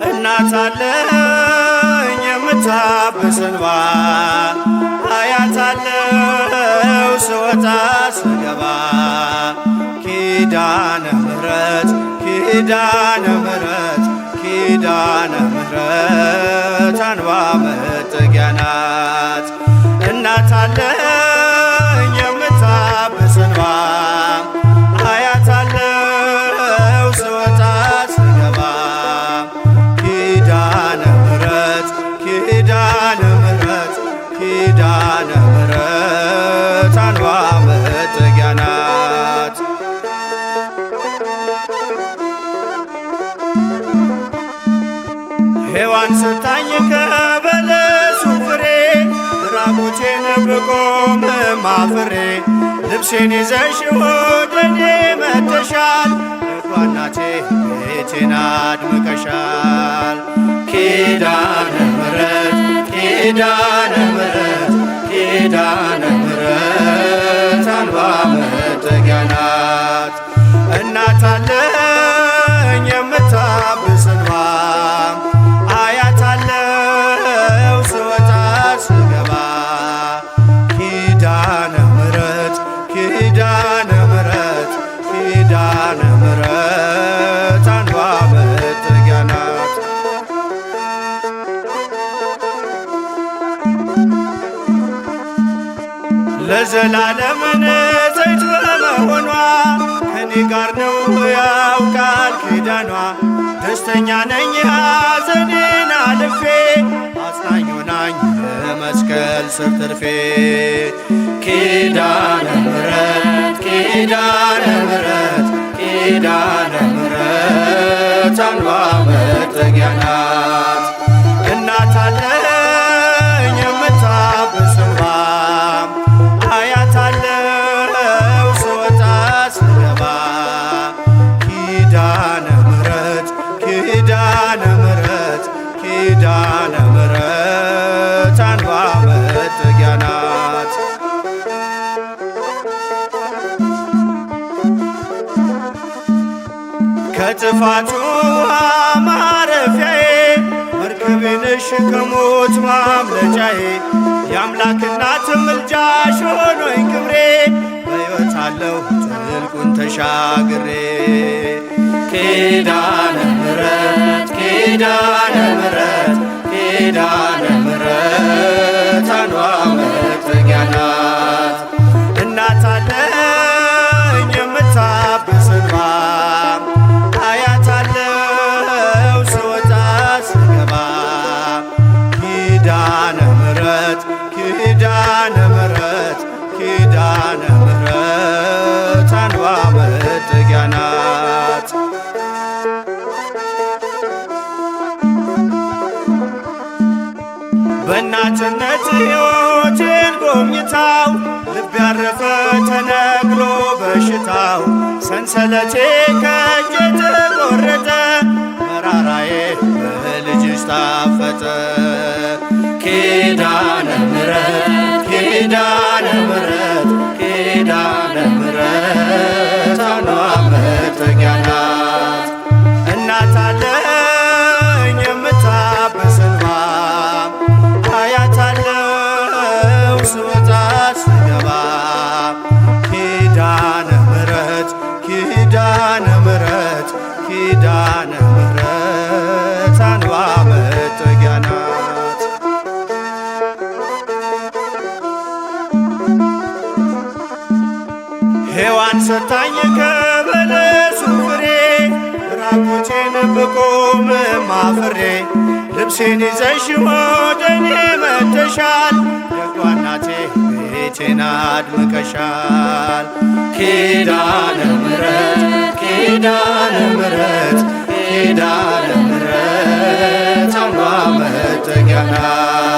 እናት አለኝ የምታብስ እንባ አያታለው ስወጣ ስገባ ኪዳነ ምሕረት ኪዳነ ምሕረት ኪዳነ ምሕረት አንባ መጠጊያ ናት። እናት አለኝ የምታብስ እንባ አያታለው ስወጣ ስገባ ኪዳነ ምሕረት ኪዳነ ምሕረት ኪዳነ ምሕረት አንባ መጠጊያ ናት። ሔዋን ሰታኝ ከበለሱ ፍሬ ራቁቴን ብቆም አፍሬ ልብሴን ይዘሽ ወደኔ መጥተሻል ደጓ እናቴ ቤቴን አድምቀሻል። ኪዳነ ምሕረት ኪዳነ ምሕረት ኪዳነ ምሕረት አንባ መጠጊያ ናት። እናት አለኝ የምታብስ እንባ አያታለው ስወጣ ስገባ ኪዳነ ምሕረት ኪዳነ ምሕረት ኪዳነ ምሕረት አንባ መጠጊያ ናት። ለዘላለም ንጽሕት በመሆኗ ከኔ ጋር ነው ያውቃል ኪዳኗ። ደስተኛ ነኝ ሐዘኔን አልፌ አጽናኝ ሆናኝ መስቀል ስር ትርፌ ኪዳነ ምሕረት ኪዳነ ምሕረት ኪዳነ ምሕረት አንባ መጠጊያ ናት። እናት አለኝ የምታብስ እንባ አያታለው ስወጣ ስገባ ኪዳነ ምሕረት ኪዳነ ምሕረት ኪዳነ ምሕረት አንባ መጠጊያ ናት። ከጥፋቱ ማረፊያዬ መርከቤ ነሽ ከሞት ማምለጫዬ የአምላክ እናት ምልጃሽ ሆኖኝ ክብሬ በሕይወት አለሁ ጥልቁን ተሻግሬ ኪዳነ ምሕረት ኪዳነ ምሕረት ኪዳነ ምሕረት አንባ መጠጊያ ናት። እናት አለኝ የምታብስ እንባ አያታለው ስወጣ ስገባ ኪዳነ ምሕረት ኪዳነ ምሕረት ኪዳነ ምሕረት አንባ መጠጊያ ናት። በእናትነት ሕይወቴን ጎብኝታው ልብ ያረፈ ተነቅሎ በሽታው ሰንሰለቴ ከእጄ ተቆረጠ መራራዬ በልጅሽ ታፈጠ ኪዳነ ምሕረት ኪዳነ ምሕረት ኪዳነ ምሕረት አንባ መጠጊያ ናት። እናት አለኝ የምታብስ እንባ አያታለው ስወጣ ስገባ ኪዳነ ምሕረት ኪዳነ ምሕረት ኪዳነ ምሕረት አንባ መጠጊያ ናት። ሔዋን ሰታኝ ከበለሱ ፍሬ ራቁቴን ብቆም አፍሬ ልብሴን ይዘሽ ወደኔ መጥተሻል ደጓ እናቴ ቤቴን አድምቀሻል። ኪዳነ ምሕረት ኪዳነ ምሕረት ኪዳነ ምሕረት አንባ መጠጊያ ናት።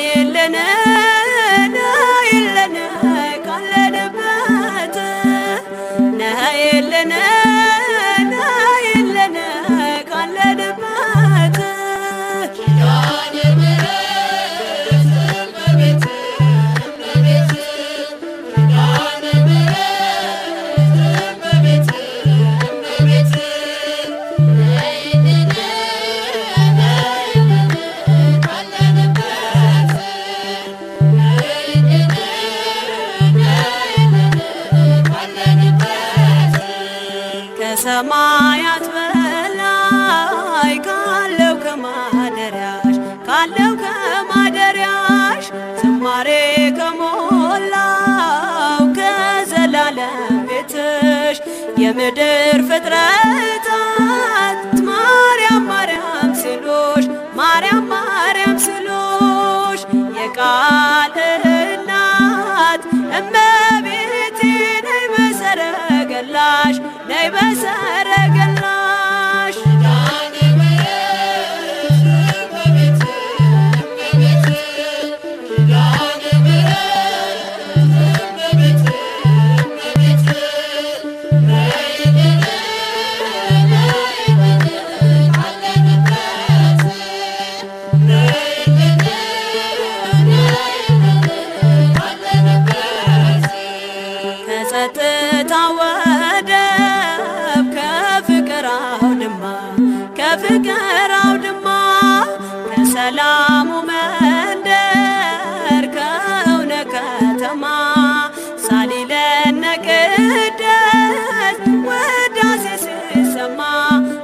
ናይልን ናይልን ካለንበት ናይልን ናይልን ካለንበት ከሰማያት በላይ ካለው ከማደሪያሽ ዝማሬ ከሞላው ከዘላለም ቤትሽ የምድር ፍጥረታት ማርያም ማርያም ሲሉሽ ማርያም ማርያም ሲሉሽ የቃል እናት እመቤቴ ነይ በሰረገላሽ ነይ በሰረገላሽ ከጸጥታ ወደብ ከፍቅር አውድማ ከሰላሙ መንደር ከእውነ ከተማ ሳሊለነ ቅደስ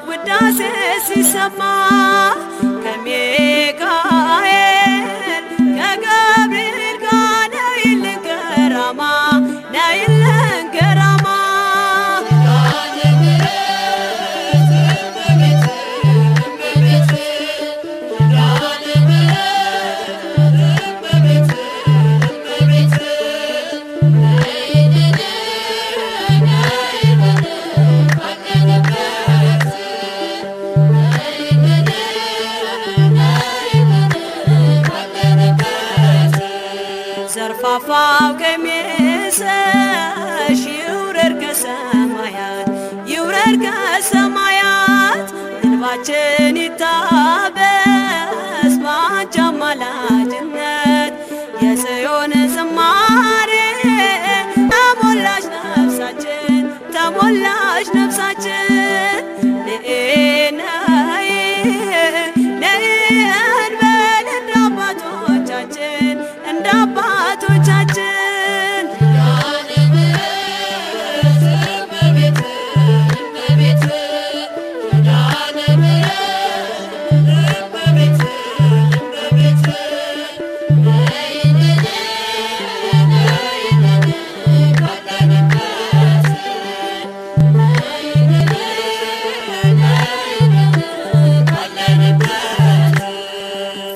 ውዳሴ ሲሰማ ከሚካኤል ከገብርኤል ጋር ነይልን ገራማ ነይልን ገራማ ዘርፋፋው ቀሚስሽ ይውረድ ከሰማያት እንባችን ይታበስ ባንቺ አማላጅነት የጽዮን ዝማሬ ተሞላሽ ነፍሳችን ነይ እንበል እንደ አባቶቻችን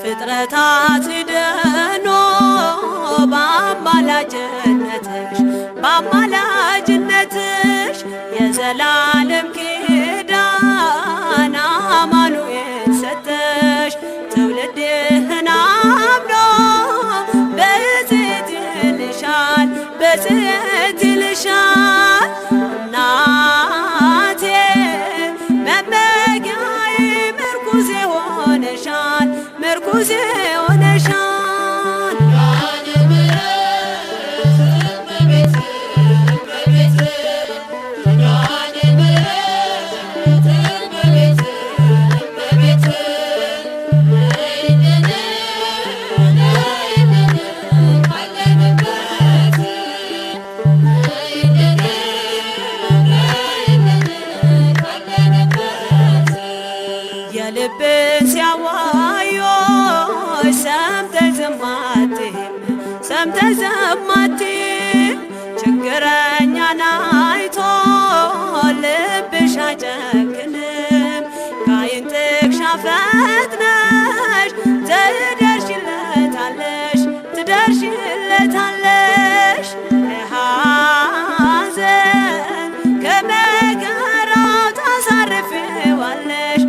ፍጥረታት ሲደኖ በአማላጅነትሽ የዘላለም ኪዳን አማኑኤል ሰጠሽ ትውልድህን አምኖ በጽት ይልሻል እናቴ መመጊያዬ ምርኩዜ ሆነሻል የልብን ሲያዋዮሽ ሰምተሽ ዝም አትይም ችግረኛን አይቶ ልብሽ አይጨክንም ከዓይን ጥቅሻ ፈጥነሽ ትደርሽለታለሽ ከሐዘን ከመከራው ታሳርፊዋለሽ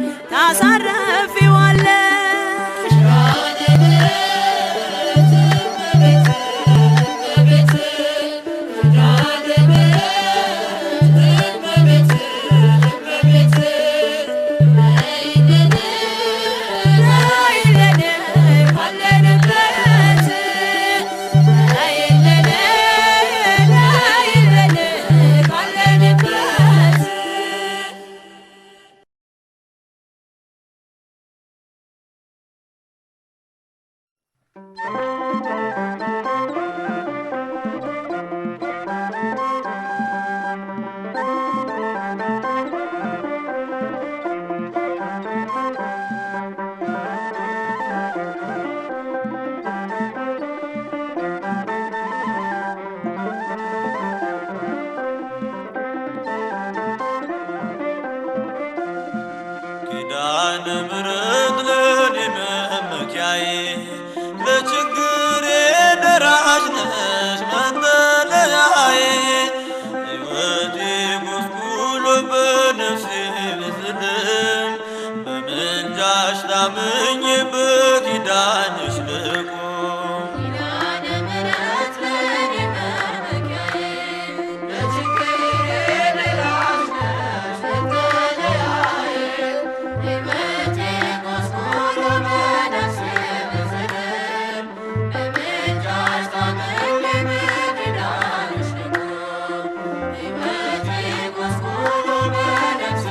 ኪዳነ ምሕረት ለኔ መመኪያዬ ለችግሬ ደራሽ ነሽ መጠለያዬ ሕይወቴ ጎስቁሎ በነፍሴ ብዝልም በምልጃሽ ታምኜ በኪዳንሽ ልቁም። ኪዳነ ምሕረት ለኔ መመኪያዬ ለችግሬ ደራሽ ነሽ መጠለያዬ ሕይወቴ ጎስቁሎ በነፍሴ ብዝልም በምልጃሽ ታምኜ በኪዳንሽ ልቁም። ሕይወቴ ጎስቁሎ በነፍሴ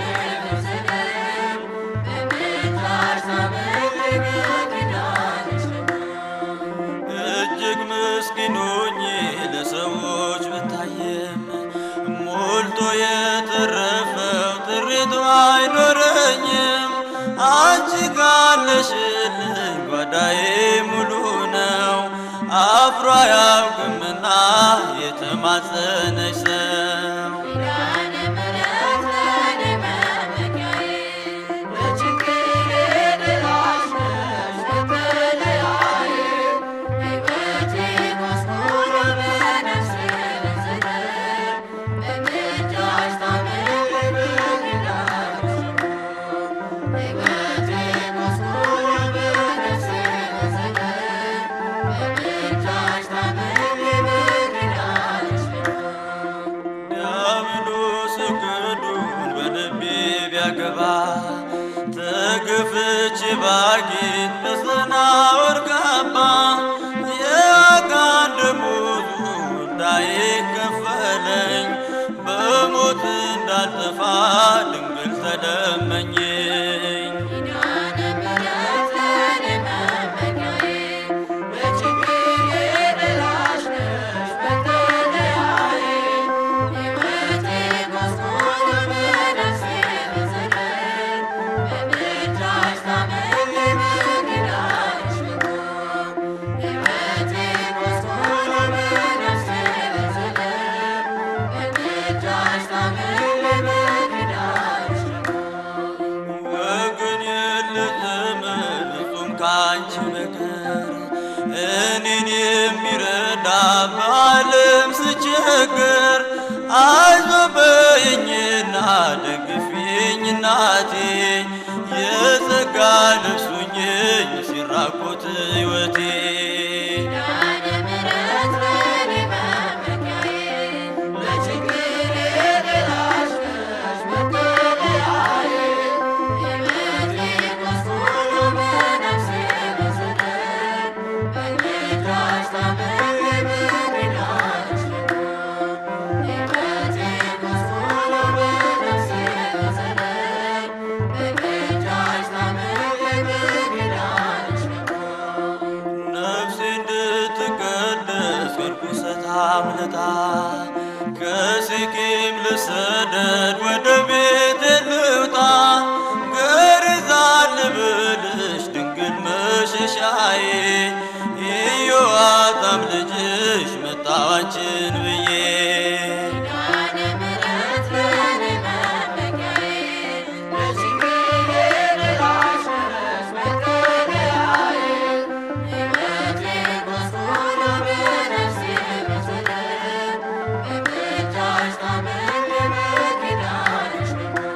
ብዝልም በምልጃሽ ታምኜ በኪዳንሽ ልቁም። እጅግ ምስኪን ሆኜ ለሰዎች ብታየም ሞልቶ የተረፈው ጥሪቱ አይኖረኝም። አንቺ ካለሽልኝ ጓዳዬ ሙሉ ነው። አፍሮ አያውቅምና የተማጸነች ሰው። ኪዳነ ምሕረት ለኔ መመኪያዬ ለችግሬ ደራሽ ነሽ መጠለያዬ ሕይወቴ ጎስቁሎ በነፍሴ ብዝልም በምልጃሽ ታምኜ በኪዳንሽ ልቁም። ሕይወቴ ጎስቁሎ በነፍሴ ብዝልም በምልጃሽ ታምኜ በኪዳንሽ ልቁም። ዲያብሎስ እቅዱን በልቤ ቢያገባ ተገፍቼ ባጌጥ በሰናዖር ካባ የአጋን ደመወዙ እንዳይከፈለኝ በሞት እንዳልጠፋ ድንግል ተለመኘኝ። ኪዳነ ምሕረት ለኔ መመኪያዬ ለችግሬ ደራሽ ነሽ መጠለያዬ ሕይወቴ ጎስቁሎ በነፍሴ ብዝልም በምልጃሽ ታምኜ በኪዳንሽ ልቁም። ሕይወቴ ጎስቁሎ በነፍሴ ብዝልም በምልጃሽ ታምኜ በኪዳንሽ ልቁም። ወገን የለኝም ፍጹም ካንቺ በቀር እኔን የሚረዳ በዓለም ስቸገር። አይዞህ በይኝና ደግፊኝ እናቴ የጸጋ ልብሱኝኝ ሲራቆት ሕይወቴ። ኪዳነ ምሕረት ለኔ መመኪያዬ ለችግሬ ደራሽ ነሽ መጠለያዬ ሕይወቴ ጎስቁሎ በነፍሴ ብዝልም በምልጃሽ ታምኜ በኪዳንሽ ልቁም። ሕይወቴ ጎስቁሎ በነፍሴ ብዝልም በምልጃሽ ታምኜ በኪዳንሽ ልቁም። ነፍሴ እንድትቀደስ ከርኩሰት አምልጣ ከሴኬም ልሰደድ ወደ ቤቴ ልውጣ። ገሪዛን ልብልሽ ድንግል መሸሻዬ ኢዮአታም ልጅሽ መጣሁ አንቺን ብዬ። ኪዳነ ምሕረት ለኔ መመኪያዬ ለችግሬ ደራሽ ነሽ መጠለያዬ ሕይወቴ ጎስቁሎ በነፍሴ ብዝልም በምልጃሽ ታምኜ በኪዳንሽ ልቁም።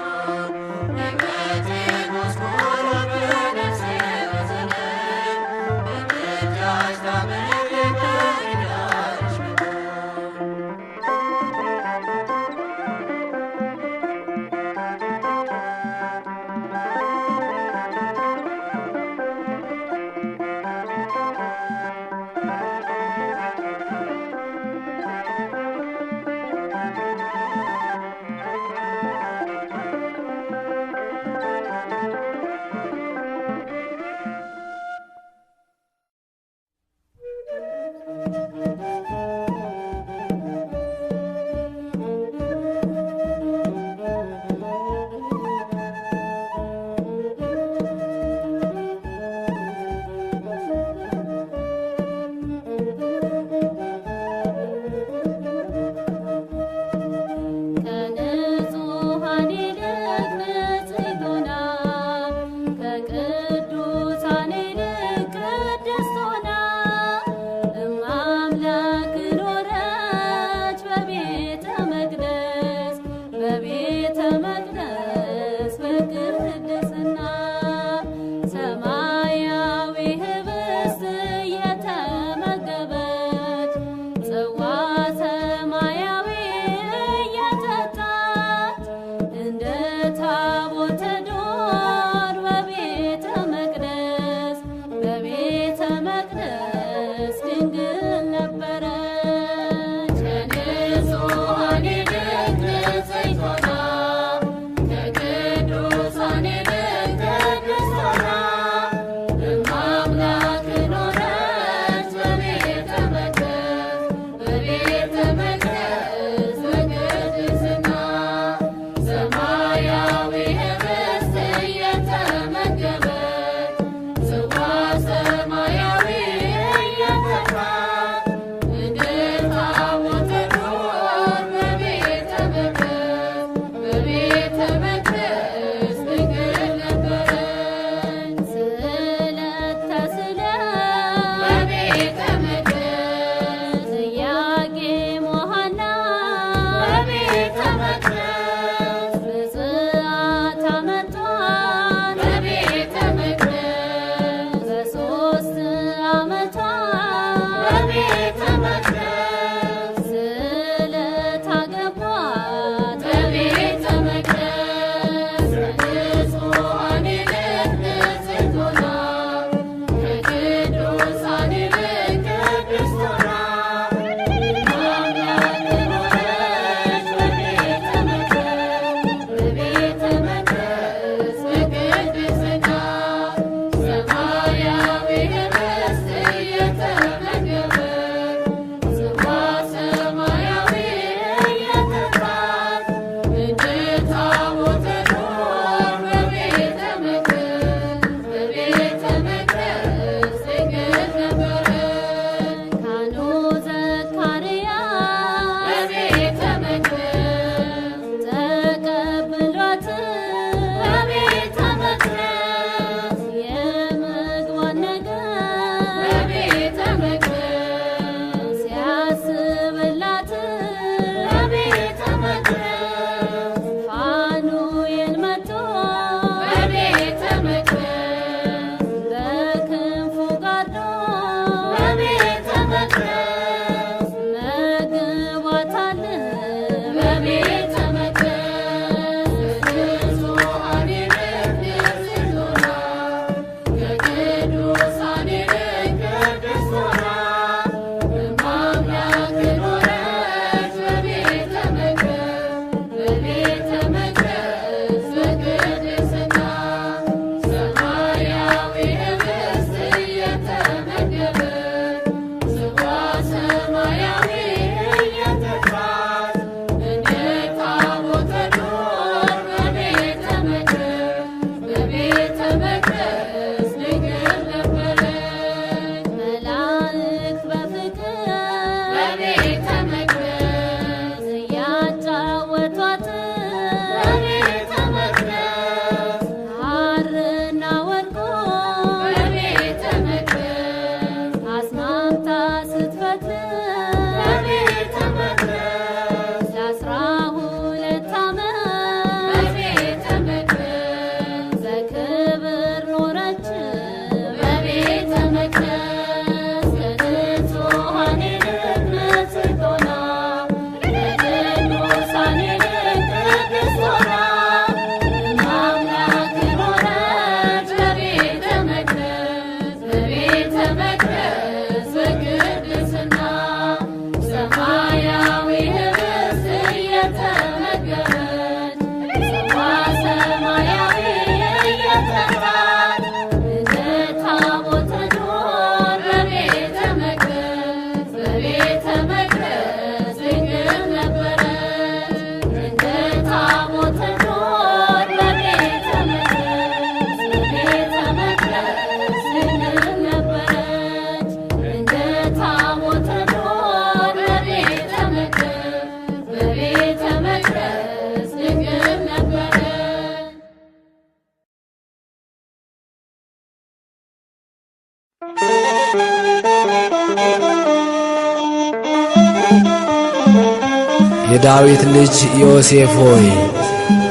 የዳዊት ልጅ ዮሴፍ ሆይ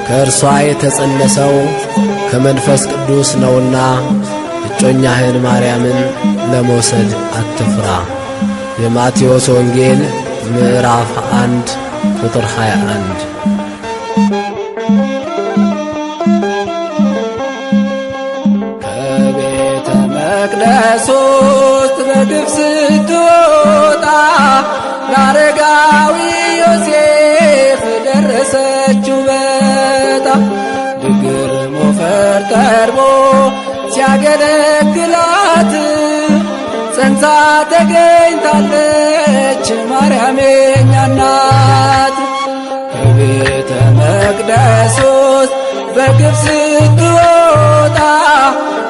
ከእርሷ የተጸነሰው ከመንፈስ ቅዱስ ነውና እጮኛህን ማርያምን ለመውሰድ አትፍራ። የማቴዎስ ወንጌል ምዕራፍ 1 ቁጥር 21። ከቤተ መቅደስ ውስጥ በግፍ ስትወጣ ለአረጋዊ ዮሴፍ ደረሰችው በጣ። ድግር ሞፈር ተርቦ ሲያገለግላት ጸንሳ ተገኝታለች ማርያም የኛ እናት። ከቤተ መቅደስ ውስጥ በግፍ ስትወጣ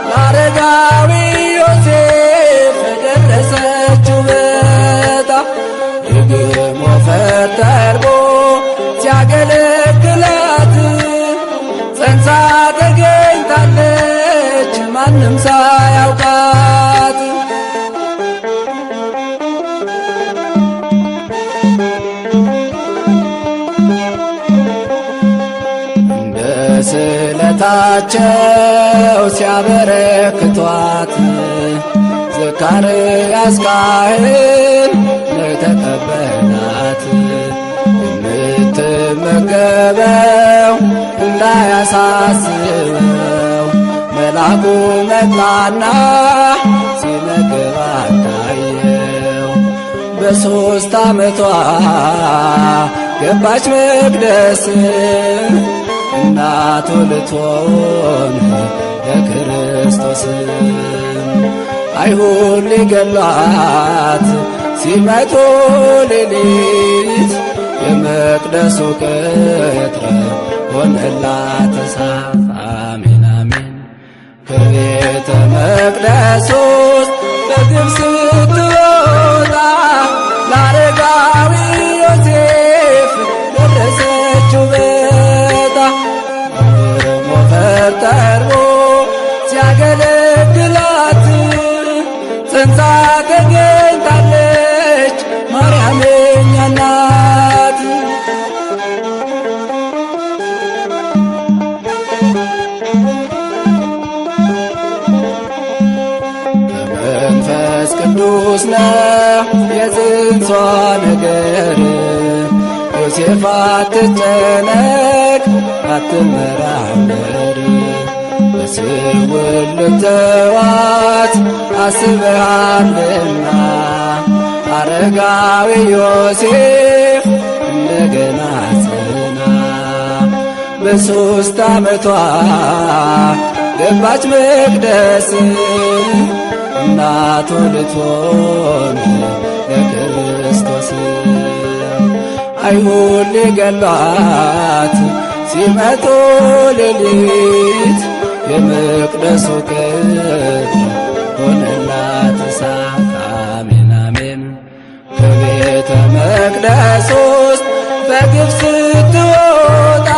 ለአረጋዊ ዮሴፍ ደረሰችው በጣ። ድግር ሞፈር ተርቦ ሲያገለግላት ጸንሳ ተገኝታለች ማንም ሳያውቃት። እንደ ስለታቸው ሲያበረክቷት ዘካርያስ ካህን ለተቀበላት የምትመገበው እንዳያሳስበው መልአኩ መጣና ሲመግባት ታየው። በ3 ዓመቷ ገባች መቅደስ እናቱ ልትሆን ለክርስቶስ። አይሁድ ሊገሏት ሲመጡ ሌሊት የመቅደሱ ቅጥር ሆነላት እሳት። አሜን አሜን። ከቤተ መቅደስ ውስጥ በግፍ ስትወጣ ለአረጋዊ ዮሴፍ ደረሰችው በጣ። ሞፈር ተርቦ ሲያገለግላት ጸንሳ ተገኝታለች ማርያም የኛ እናት። ከመንፈስ ቅዱስ ነው የጽንሷ ነገር። ዮሴፍ አትጨነቅ አትመራመር። በስውር ልተዋት አስበሃልና አረጋዊ ዮሴፍ እንደገና ጽና። በ3 ዓመቷ ገባች መቅደስ እናቱ ልትሆን ለክርስቶስ። አይሁድ ሊገሏት ሲመጡ ሌሊት የመቅደሱ ቅጥር ሆነላት እሳት። አሜን አሜን። ከቤተ መቅደስ ውስጥ በግፍ ስትወጣ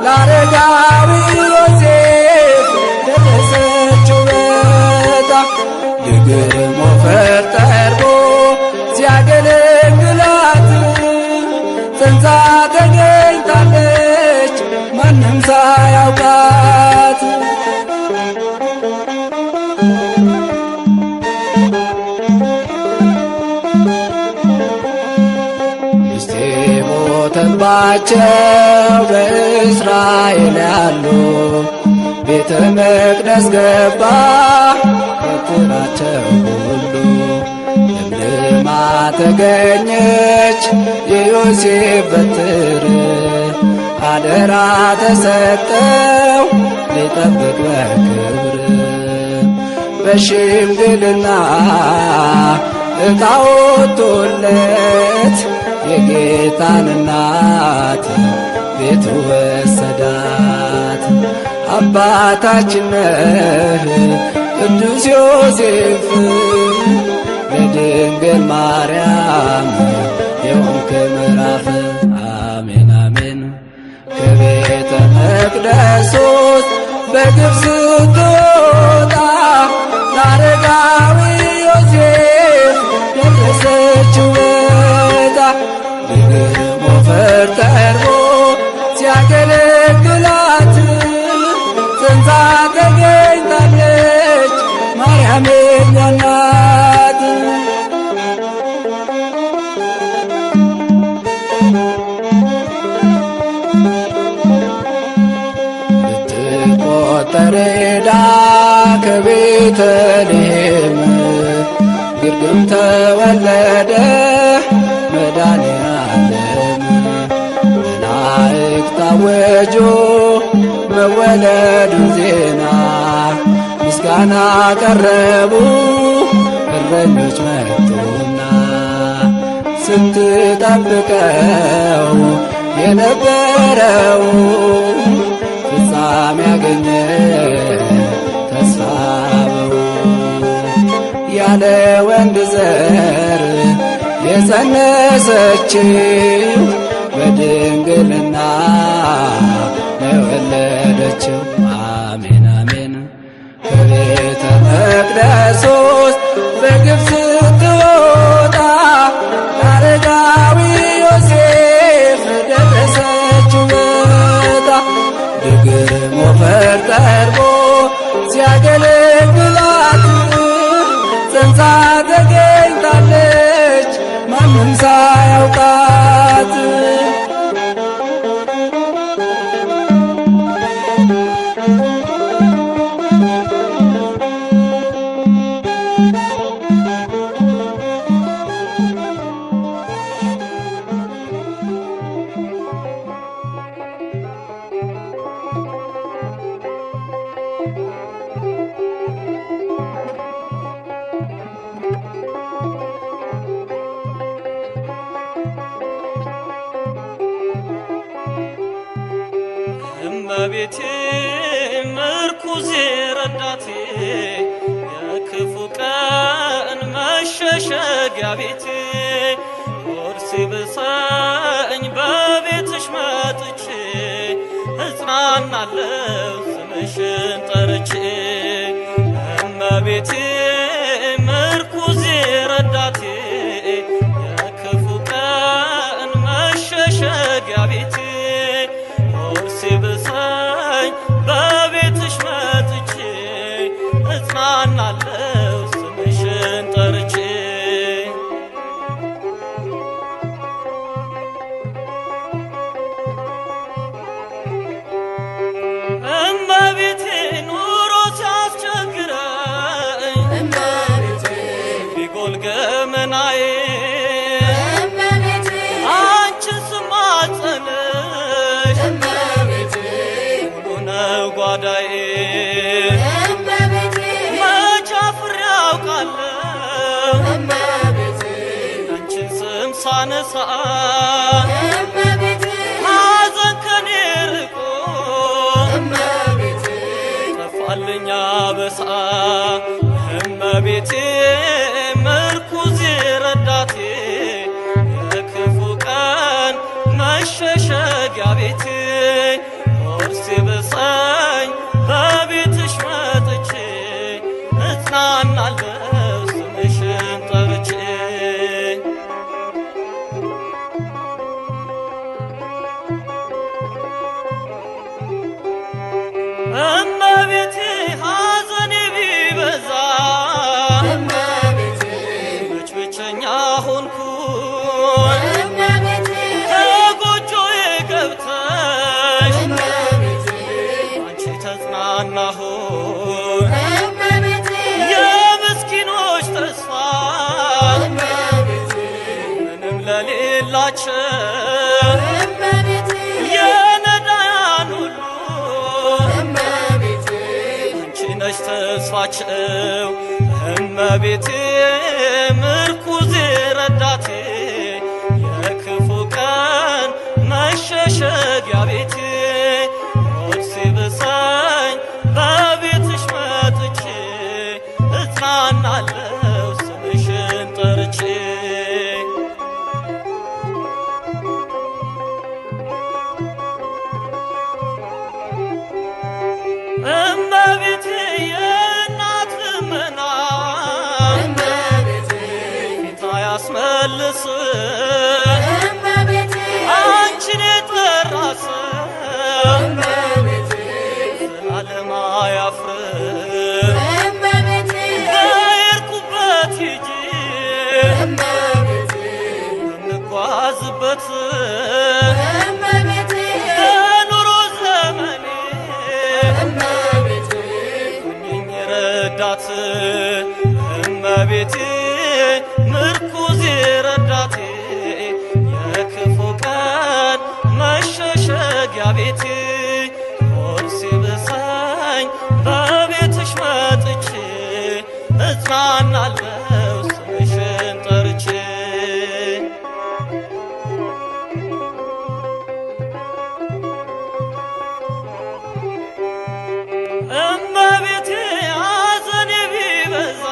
ለአረጋዊ ዮሴፍ ደረሰችው በጣ። ድግር ሞፈር ተርቦ አምባቸው በእስራኤል ያሉ ቤተ መቅደስ ገባ በትራቸው ሁሉ ለምልማ ተገኘች የዮሴፍ በትር አደራ ተሰጠው ሊጠብቅ በክብር በሽምግልና ዕጣ ወጥቶለት የጌታን እናት ቤቱ ወሰዳት። አባታችን ነህ ቅዱስ ዮሴፍ ለድንግል ማርያም የሆንክ ምዕራፍ አሜን አሜን። ከቤተ መቅደስ ውስጥ በግብ ስትወጣ ለአረጋዊ ዮሴፍ ደረሰችው ዕጣ ድግር ሞፈር ተርቦ ሲያገለግላት ጸንሳ ተገኝታለች ማርያም የእኛ እናት። ልትቆጠር ሄዳ ከቤተልሔም ግርግም ተወለደ መድኃኔዓለም መላእክት አወጁ መወለዱን ዜና ምስጋና ቀረቡ እረኞች መጡና ስትጠብቀው የነበረው ፍጻሜ ያገኘ ተስፋው ያለ ወንድ ዘር የጸነሰችው በድንግልና ለወለደችው አሜን አሜን። ከቤተ መቅደስ ውስጥ በግብ ስትወጣ ለአረጋዊ ዮሴፍ ደረሰችው ዕጣ ድግር ሞፈር ጠርቦ ሲያገለግላት ጸንሳ ተገኝታለች ማንም ሳያውቃት። እመቤቴ ምርኩዜ ረዳቴ የክፉ ቀን መሸሸጊያ ቤቴ ሆድ ሲብሰኝ በቤትሽ መጥቼ እጽናናለሁ ስምሽን ጠርቼ እመቤቴ ምርኩዜ ረዳቴ የክፉ ቀን መሸሸጊያ ቤቴ ሲብሰኝ በቤትሽ መጥቼ እጽናናለሁ ስምሽን ጠርቼ እመቤቴ ኑሮ ሲያስቸግረኝ ቢጎል ገመናዬ አንቺን ስማጸንሽ ጓዳዬ መች አፍሬ አውቃለሁ አንቺን ስም ሳነሳ ሐዘን ከኔ ርቆ ጠፋልኝ አበሳ እመቤቴ ምርኩዜ ረዳቴ የክፉ ቀን መሸሸጊያ ቤቴ ሆድ ሲብሰኝ በቤትሽ መጥቼ እጽናናለሁ ስምሽን ጠርቼ እመቤቴ ሐዘኔ ቢበዛ ተስፋቸው እመቤቴ ምርኩዜ ረዳቴ የክፉ ቀን መሸሸጊያ ቤቴ ሞት ሲብሰኝ በቤትሽ መጥቼ እጽናናለሁ ስምሽን ጠርቼ እመቤቴ የእናት ልመና ፊት አያስመልስ አንቺን የጠራ ሰው ዘላለም አያፍርም። በሄድኩበት ሂጂ በምጓዝበት በኑሮ ዘመኔ ሁኚኝ ረዳት እመቤቴ ምርኩዜ ረዳቴ የክፉ ቀን መሸሸጊያ ቤቴ ሞት ሲብሰኝ በቤትሽ መጥቼ እጽናናለሁ ስምሽን ጠርቼ እመቤቴ ሐዘኔ ቢበዛ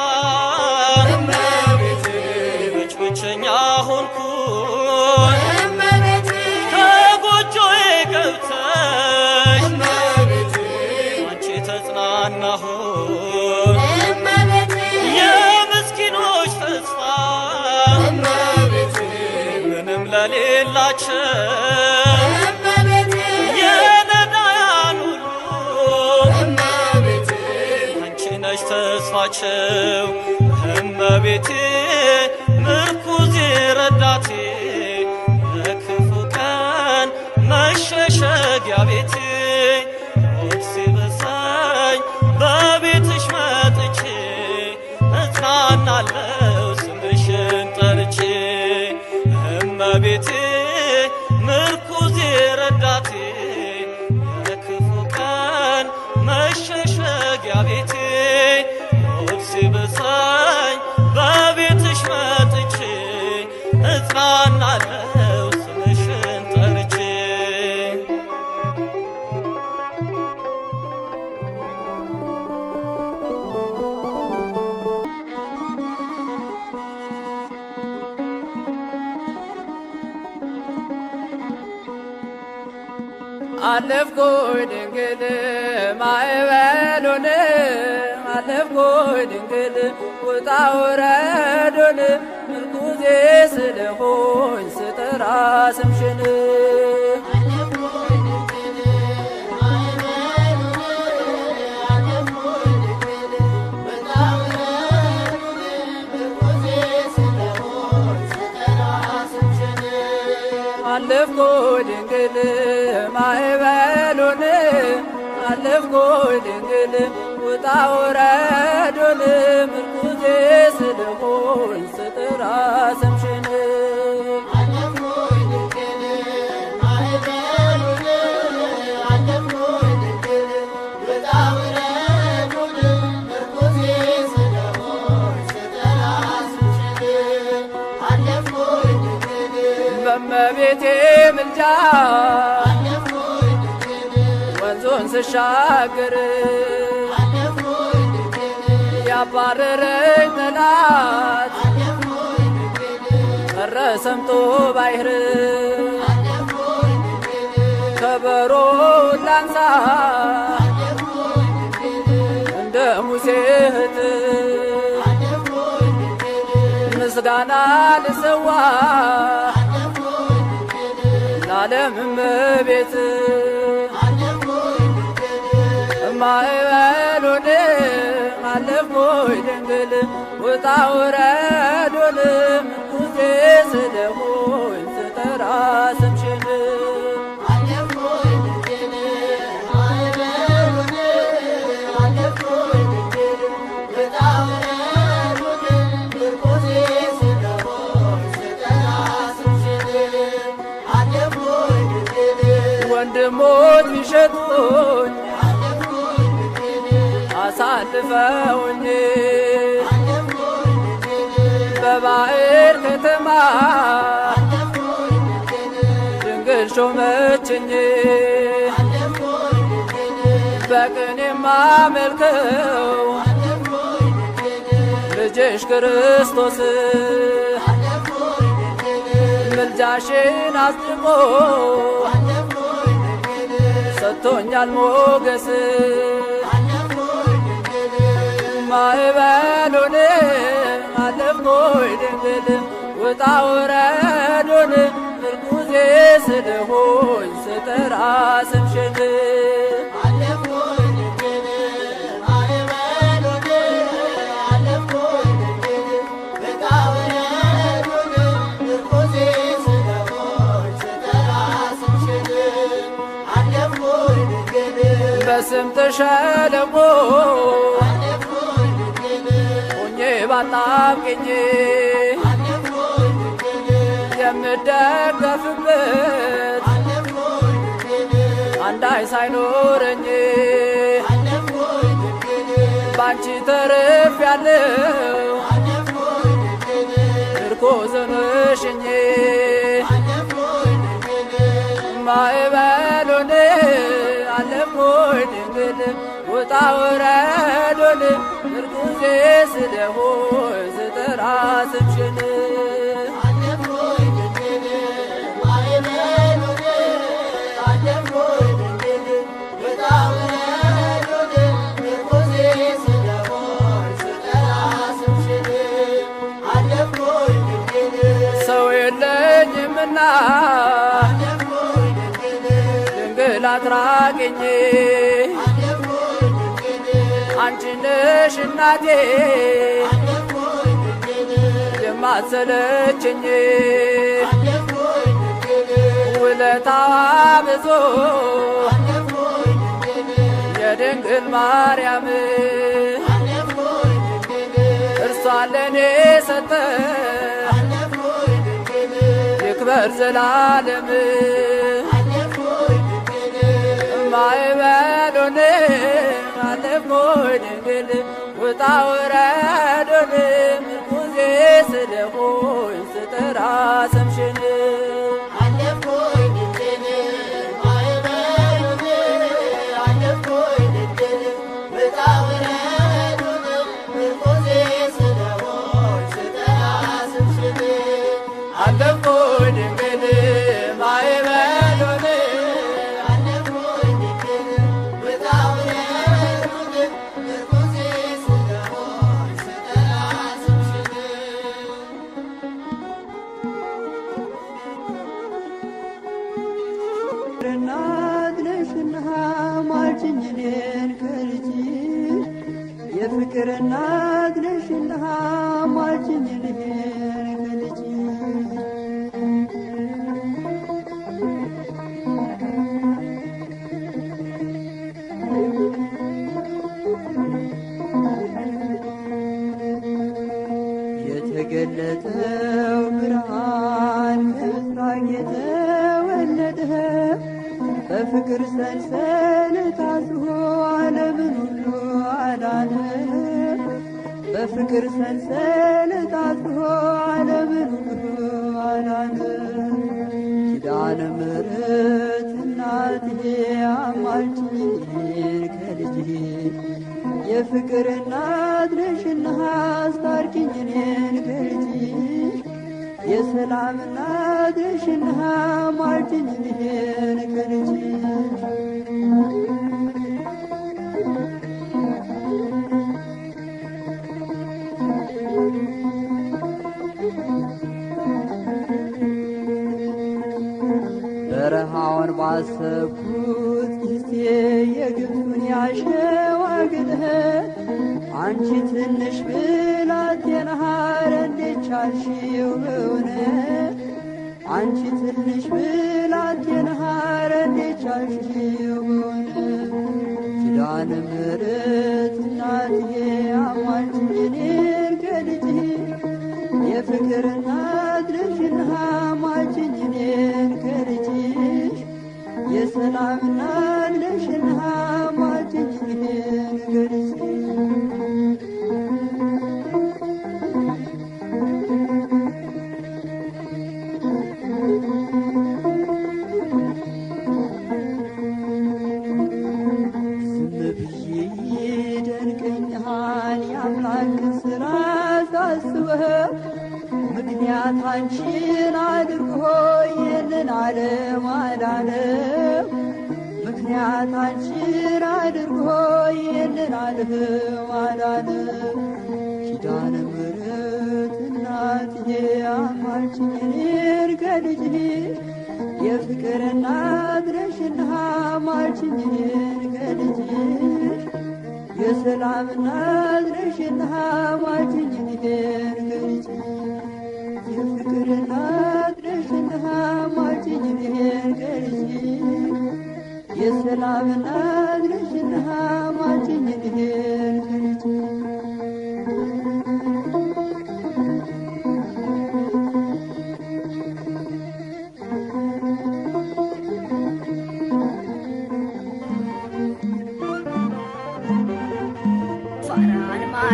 ብቸኛ ሆንኩኝ ከጎጆዬ ገብተሽ አንቺ ተጽናናሁኝ የምስኪኖች ተስፋ ምንም ለሌላቸው የነዳያን ሁሉ አንቺ ነሽ ተስፋቸው እመቤቴ ምርኩዜ ረዳቴ የክፉ ቀን መሸሸጊያ ቤቴ ሞት ሲብሰኝ በቤትሽ መጥቼ እጽናናለሁ ስምሽን ጠርቼ እመቤቴ ምርኩዜ ረዳቴ የክፉ ቀን መሸሸጊያ ቤቴ ሞት ሲብሰኝ በቤትሽ መጥቼ እጽናናለሁ ስምሽን ጠርቼ አለፍኩኝ ድንግል ማዕበሉን አለፍኩኝ ድንግል ውጣ ውረዱን ምርኩዜ ስለሆኝ ስጠራ ስምሽን አለፍኩኝ ድንግል ማዕበሉን አለፍኩኝ ድንግል ውጣ ውረዱን ምርኩዜ ስለሆኝ ስጠራ ስምሽን በእመቤቴ ምልጃ ወንዙን ስሻገር ያባረረኝ ጠላት ቀረ ሰምጦ ባሕር ከበሮውን ላንሳ እንደ ሙሴ እህት ምስጋና ልሰዋ ለዓለም እመቤት ማዕበሉን አለፍኩኝ ድንግል ውጣ ውረዱን ምርኩዜ ስለሆኝ ስጠራ ስምሽን ወንድሞች ቢሸጡኝ አሳልፈው አሳልፈውኝ በባዕር ከተማ ድንግል ሾመችኝ በቅኔ የማመልከው ልጅሽ ክርስቶስ ምልጃሽን አስጥሞ ሰጥቶኛል ሞገስ ማዕበሉን አለፍኩኝ ድንግል ውጣ ውረዱን ምርኩዜ ስለሆኝ ስጠራ ስምሽን በስምጥ ሸለቆ ሆኜ ባጣብቅኝ የምደገፍበት አንዳይ ሳይኖረኝ ባንቺ ተርፌያለሁ ምርኮዝ ሆነሽኝ ማዕበሉን አለፍኩኝ ድንግል ውጣ ውረዱን ምርኩዜ ስለሆኝ ስጠራ ስምሽን ሰው የለኝምና ድንግል አትራቂኝ አንቺ ነሽ እናቴ የማትሰለችኝ ውለታዋ ብዙ የድንግል ማርያም እርሷን ለኔ ሰጠ ይክበር ዘላለም ማዕበሉን አለፍኩኝ ድንግል ውጣ ውረዱን ምርኩዜ ስለሆኝ ስጠራ ስምሽን አለፍኩኝ ድንግል ማዕበሉን የፍቅር እናት ነሽና ማልችኝ እኔን ከልጅሽ የተገለጠው ብርሃን ከምስራቅ የተወለደ በፍቅር ሰንሰለት አስሮ ዓለምን ሁሉ አዳነ በፍቅር ሰንሰለት አስሮ ዓለምን ሁሉ አዳነ ኪዳነ ምሕረት እናትዬ አማልጅኝ ከልጅሽ የፍቅር እናት ነሽና አስታርቂኝ እኔን ከልጅሽ የሰላም እናት ነሽና አማልጅኝ እኔን ከልጅሽ በረሃውን ባሰብኩት ጊዜ የግብፁን ያሸዋ ግጥህ አንቺ ትንሽ ብላቴና ሐር እንዴት ቻልሽው በእውነት አንቺ ትንሽ ብላቴና ሐር እንዴት ቻልሽው በእውነት ኪዳነ ምሕረት እናትዬ አማልጅኝ እኔን ከልጅሽ የፍቅር እናት ነሽና አማልጅኝ እኔን ከልጅሽ የሰላም እናት ነሽና አማልጅኝ እኔን ከልጅሽ ምክንያት አንቺን አድርጎ ይህንን ዓለም አዳነው። ምክንያት አንቺን አድርጎ ይህንን ዓለም አዳነው። ኪዳነ ምሕረት እናትዬ አማልጅኝ እኔን ከልጅሽ የፍቅር እናት ነሽና አማልጅኝ እኔን ከልጅሽ የሰላም እናት ነሽና አማልጅኝ እኔን ከልጅሽ የፍቅር እናት ነሽና አማልጅኝ እኔን ከልጅሽ የሰላም እናት ነሽና አማልጅኝ እኔን ከልጅሽ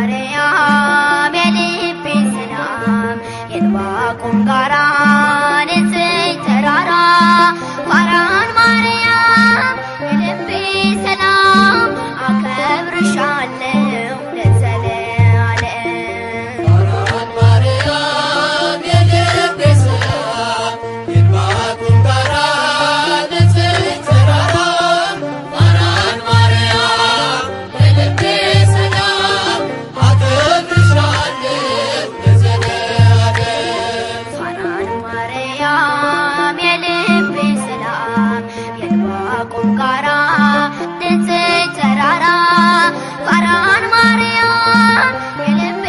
ማርያም የልቤ ሰላም የዕንባቆም ጋራ ንጽሕት ተራራ ፋራን ማርያም የልቤ ሰላም አከብርሻለሁ ለዘለዓለም። ፋራን ማርያም የልቤ ሰላም የዕንባቆም ጋራ ንጽሕት ተራራ ፋራን ማርያም የልቤ ሰላም አከብርሻለሁ ለዘለዓለም። ፋራን ማርያም የልቤ ሰላም የዕንባቆም ጋራ ንጽሕት ተራራ ፋራን ማርያም የልቤ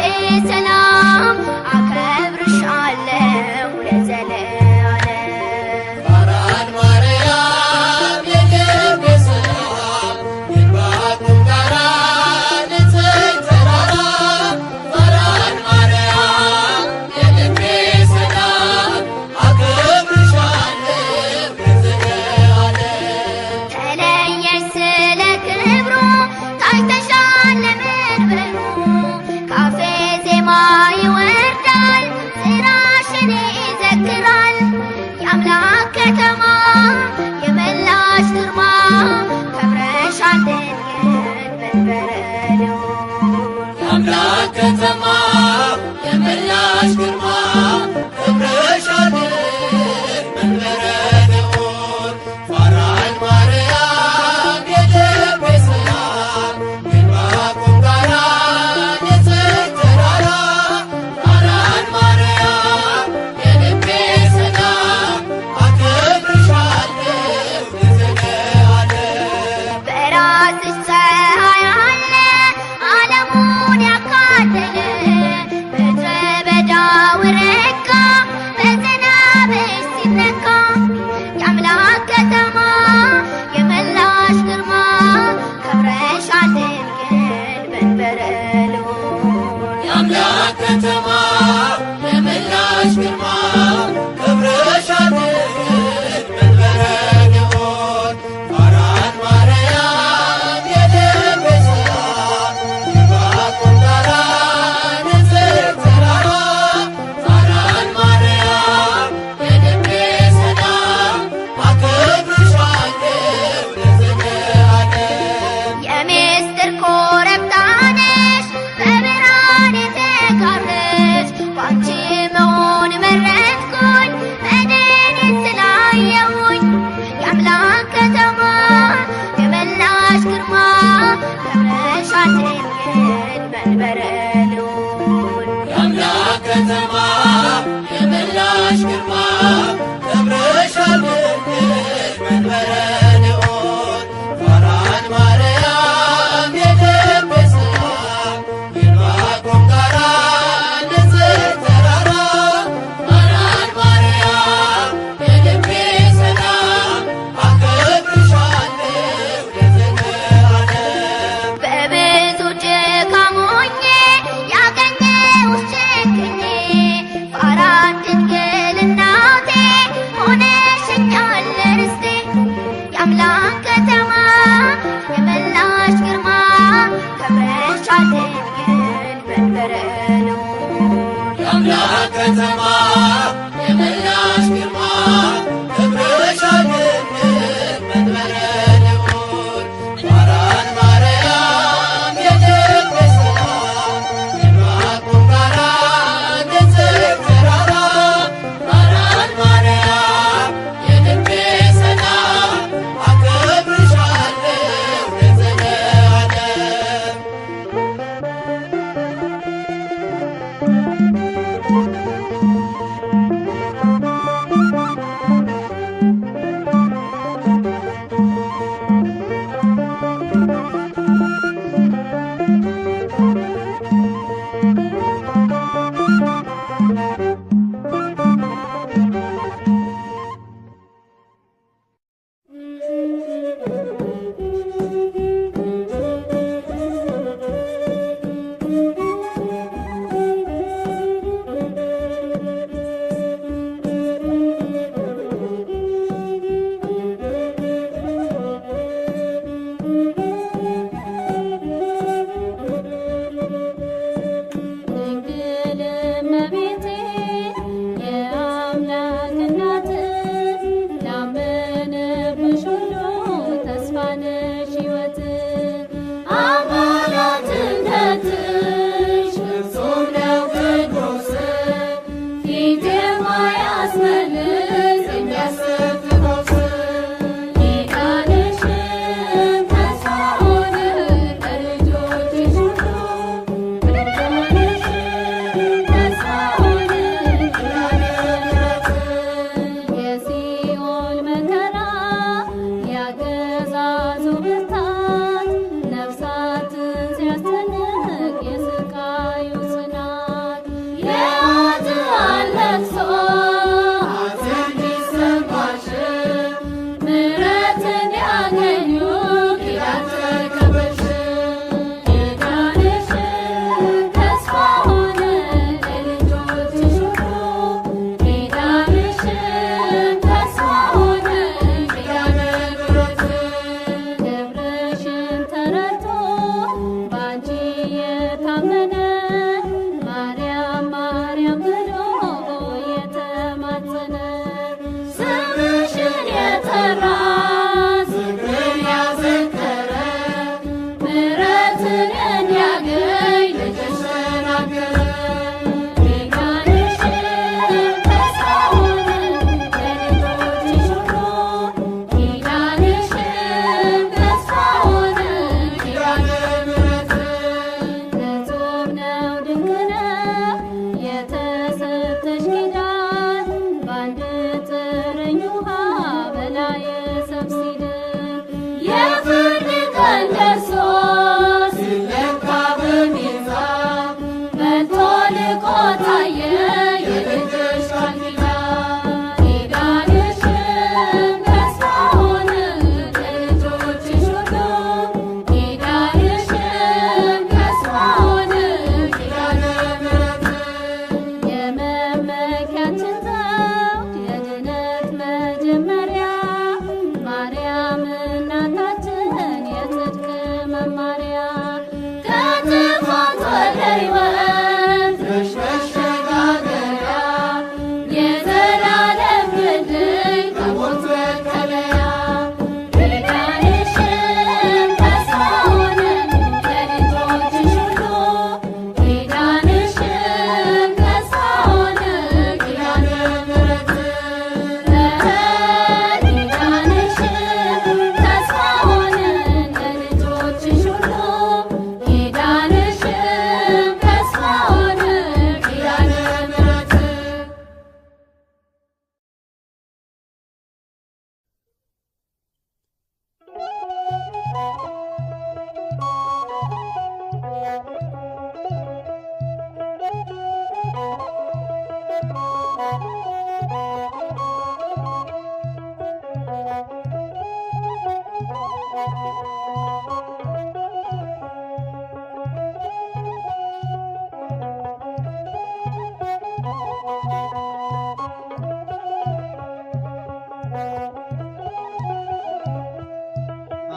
ሰላም አከብርሻለሁ ለዘለዓለም። ፋራን ማርያም የልቤ ሰላም የዕንባቆም ጋራ ንጽሕት ተራራ ፋራን ማርያም የልቤ ሰላም አከብርሻለሁ ለዘለዓለም። ተለየሽ ስለ ክብሩ ታይተሻል ለመንበሩ ካፌ ዜማ ይወርዳል ስራሽን ይዘክራል የአምላክ ከተማ የመላሽ ግርማ ከብረሻል ድንግል መንበረ ልዑል። የአምላክ ከተማ የመላሽ ግርማ ከብረሻል መንበረ ልዑል። ፋራን ማርያም የልቤ ሰላም የዕንባቆም ጋራ ንጽሕት ተራራ ፋራን ማርያም የልቤ ሰላም አከብርሻለሁ ለዘለዓለም። በራስሽ ፀሐይ አለ ዓለሙን ያካለለ ምድረ በዳው ረጋ በዝናብሽ ሲነካ የአምላክ ከተማ የመላሽ ግርማ ከብረሻል ድንግል መንበረ ልዑል። የአምላክ ከተማ የመላሽ ግርማ ከብረሻል ድንግል መንበረ ልዑል። ፋራን ማርያም የልቤ ሰላም የዕንባቆም ጋራ ንጽሕት ተራራ ፋራን ማርያም የልቤ ሰላም አከብርሻለሁ ለዘለዓለም። የምስጢር ኮረብታ ነሽ በብርሃን የተጋረድሽ ባንቺ መሆን መረጥኩኝ መድኃኒት ስላየሁኝ የአምላክ ከተማ የመላሽ ግርማ ከብረሻል ድንግል መንበረ ልዑል። የአምላክ ከተማ የመላሽ ግርማ ከብረሻል ድንግል መንበረ ልዑል። ፋራን ማርያም የልቤ ሰላም የዕንባቆም ጋራ ንጽሕት ተራራ ፋራን ማርያም የልቤ ሰላም አከብርሻለሁ ለዘለዓለም። በብዙ ድካም ሆኜ ያገኘሁሽ ችግኜ ፋራን ድንግል እናቴ ሆነሽኛል ርስቴ የአምላክ ከተማ የመላሽ ግርማ ከብረሻል ድንግል መንበረ ልዑል። የአምላክ ከተማ የመላሽ ግርማ ከብረሻል ድንግል መንበረ ልዑል። ፋራን ማርያም የልቤ ሰላም የዕንባቆም ጋራ ንጽሕት ተራራ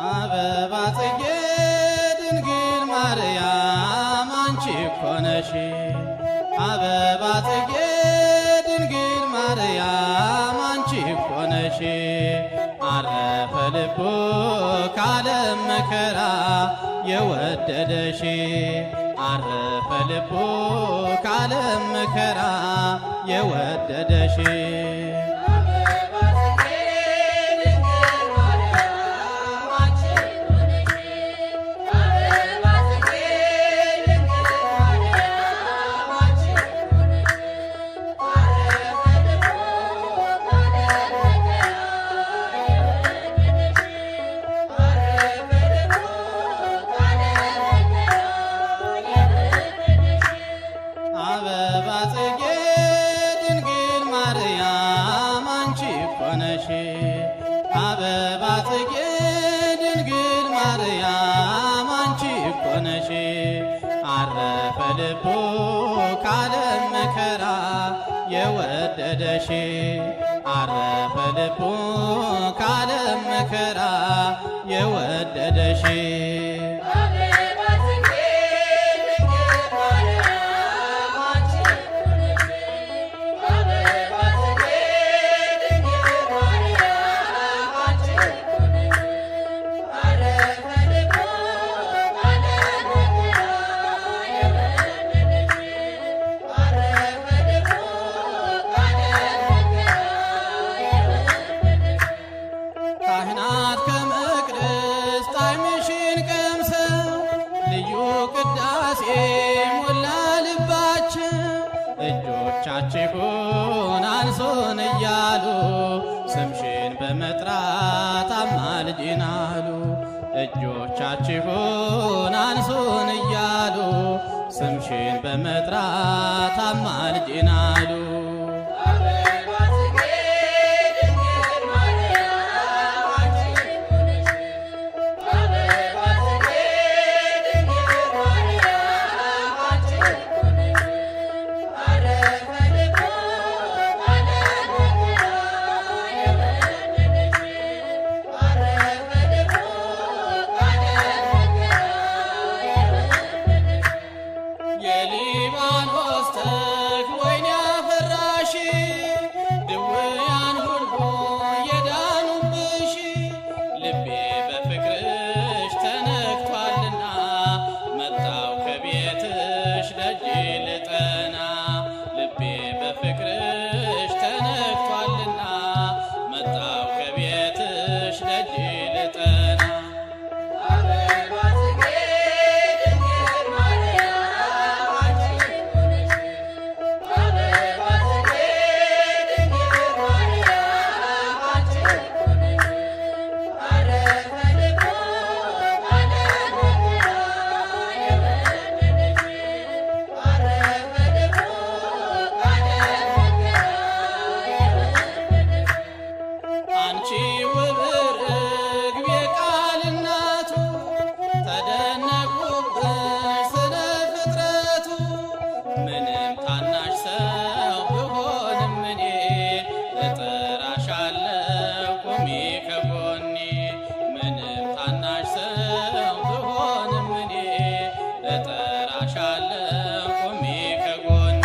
አበባ ጽጌ ድንግል ማርያም አንቺ እኮ ነሽ። አበባ ጽጌ ድንግል ማርያም አንቺ እኮ ነሽ። አረፈ ልቡ ካለም መከራ የወደደሽ። አረፈ ልቡ ካለም መከራ የወደደሽ። አበባ ጽጌ ድንግል ማርያም አንቺ እኮ ነሽ። አበባ ጽጌ ድንግል ማርያም አንቺ እኮ ነሽ። አረፈ ልቡ ካለም መከራ የወደደሽ። አረፈ ልቡ ካለም መከራ የወደደሽ። አንሱን እያሉ ስምሽን በመጥራት አማልጅን አሉ። እጆቻችሁን አንሱን እያሉ ስምሽን በመጥራት አማልጅን አሉ። የሊባኖስ ተክል ወይን ያፈራሽ ድውያን ሁሉ የዳኑብሽ ልቤ በፍቅርሽ ተነክቷልና መጣው ከቤትሽ ደጅ ልጠና። ልቤ በፍቅርሽ ተነክቷልና መጣው ከቤትሽ ደጅ ልጠና። አንቺ ውብ ርግብ የቃል እናቱ ተደነቁብሽ ስለ ፍጥረቱ። ምንም ታናሽ ሰው ብሆንም እኔ እጠራሻለሁ ቁሚ ከጎኔ። ምንም ታናሽ ሰው ብሆንም እኔ እጠራሻለሁ ቁሚ ከጎኔ።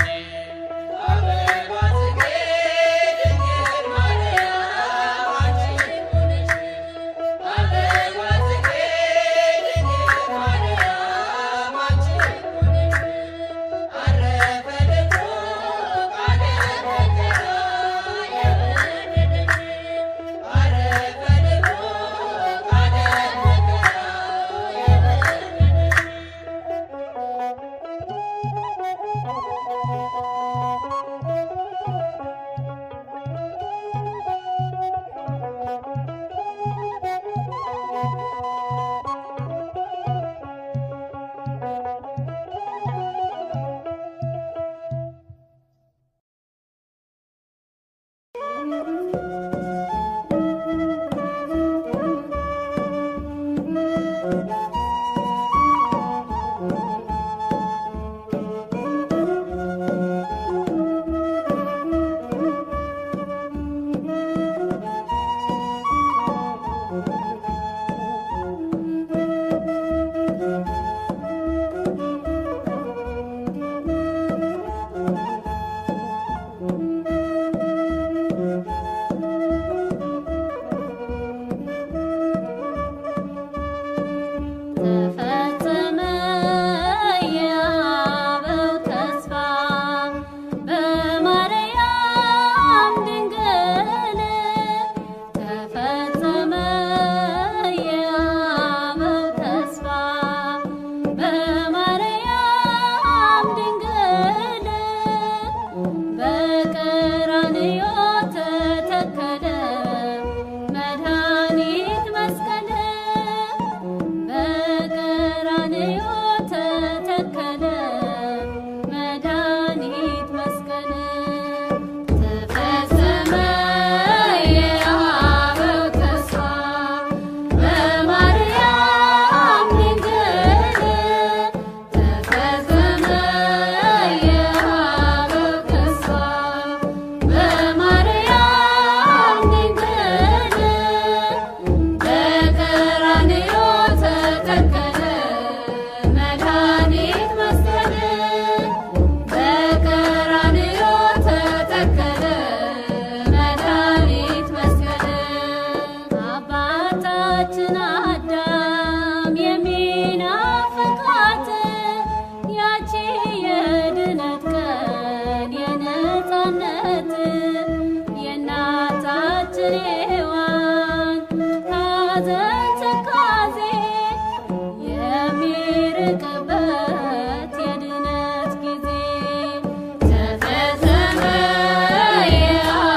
Yeah.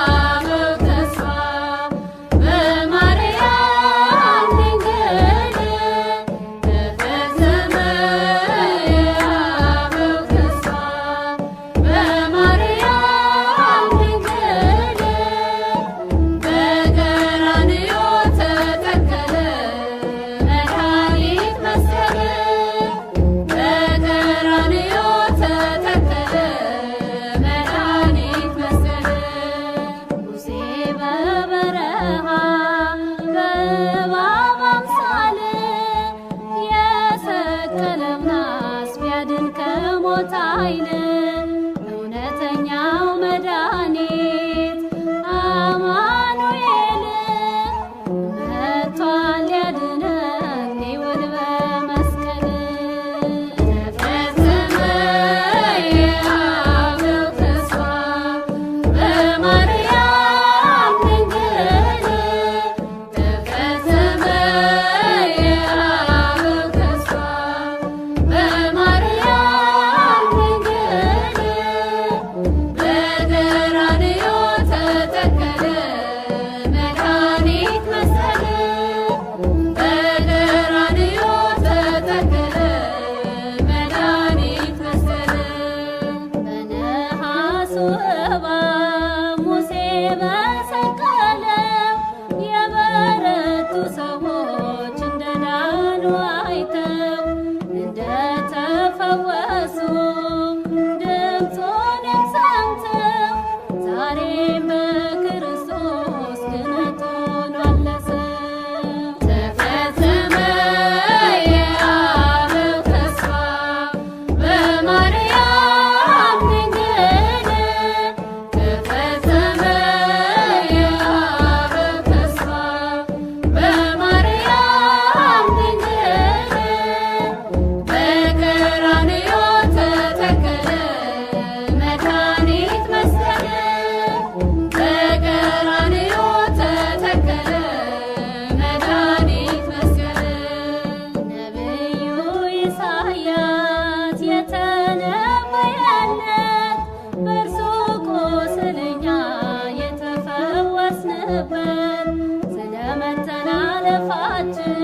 ኃይል እውነተኛው መድኃኒት አማኑኤል መጥቷል ሊያድነን ሊውል በመስቀል። ተፈጸመ የአበው ተስፋ በማርያም ድንግል ተፈጸመ የአበው ተስፋ በማርያም ድንግል በቀራንዮ ተተከለ መድኃኒት መስቀል በቀራንዮ ተተከለ መድኃኒት መስቀል። በነሐሱ እባብ ሙሴ በሰቀለው የበረቱ ሰዎች እንደዳኑ አይተው እንደተፈወሱ ድምፁንም ሰምተው ዛሬም በክርስቶስ ድነት ሆኗል ለሰው። ተፈጸመ የአበው ተስፋ በማርያም ድንግል ተፈጸመ የአበው ተስፋ በማርያም ድንግል በቀራንዮ ተተከለ መድኃኒት መስቀል በቀራንዮ ተተከለ መድኃኒት መስቀል። ነቢዩ ኢሳያስ የተነበየለት በእርሱ ቁስል እኛ የተፈወስንበት ስለ መተላለፋችን